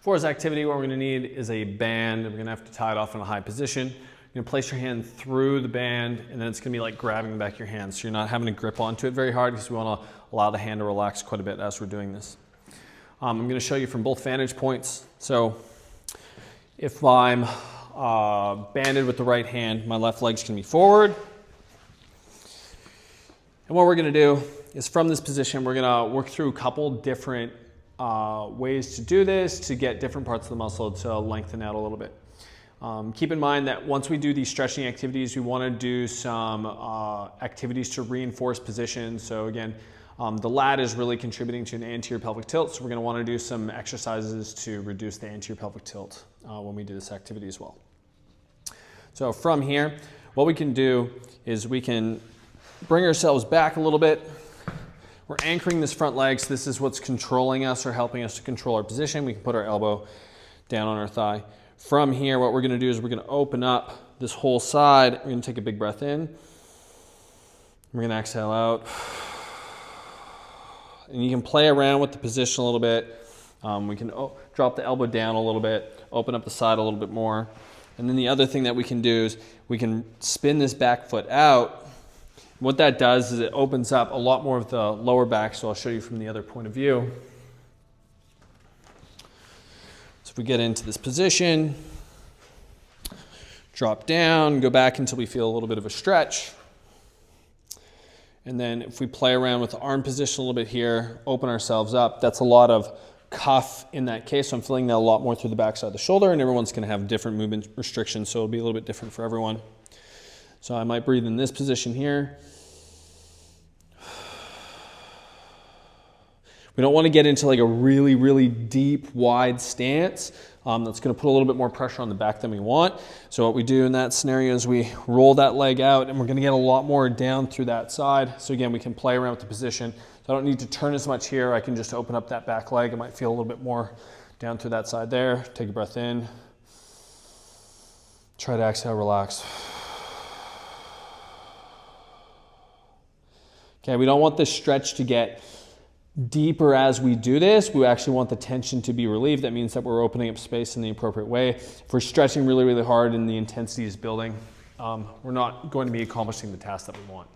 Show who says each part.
Speaker 1: For this activity, what we're going to need is a band. We're going to have to tie it off in a high position. You're going to place your hand through the band, and then it's going to be like grabbing the back of your hand. So you're not having to grip onto it very hard because we want to allow the hand to relax quite a bit as we're doing this. I'm going to show you from both vantage points. So if I'm banded with the right hand, my left leg's going to be forward. And what we're going to do is from this position, we're going to work through a couple different ways to do this to get different parts of the muscle to lengthen out a little bit. Keep in mind that once we do these stretching activities, we want to do some activities to reinforce position. So again, the lat is really contributing to an anterior pelvic tilt, so we're going to want to do some exercises to reduce the anterior pelvic tilt when we do this activity as well. So from here, what we can do is we can bring ourselves back a little bit. We're anchoring this front leg, so this is what's controlling us or helping us to control our position. We can put our elbow down on our thigh. From here, what we're going to do is we're going to open up this whole side. We're going to take a big breath in. We're going to exhale out. And you can play around with the position a little bit. We can drop the elbow down a little bit, open up the side a little bit more. And then the other thing that we can do is we can spin this back foot out. What that does is it opens up a lot more of the lower back, so I'll show you from the other point of view. So if we get into this position, drop down, go back until we feel a little bit of a stretch. And then if we play around with the arm position a little bit here, open ourselves up, that's a lot of cuff in that case. So I'm feeling that a lot more through the backside of the shoulder, and everyone's going to have different movement restrictions, so it'll be a little bit different for everyone. So I might breathe in this position here. We don't want to get into like a really, really deep, wide stance. That's going to put a little bit more pressure on the back than we want. So what we do in that scenario is we roll that leg out, and we're going to get a lot more down through that side. So again, we can play around with the position. So I don't need to turn as much here. I can just open up that back leg. I might feel a little bit more down through that side there. Take a breath in. Try to exhale, relax. Okay, we don't want this stretch to get deeper as we do this. We actually want the tension to be relieved. That means that we're opening up space in the appropriate way. If we're stretching really, really hard and the intensity is building, we're not going to be accomplishing the task that we want.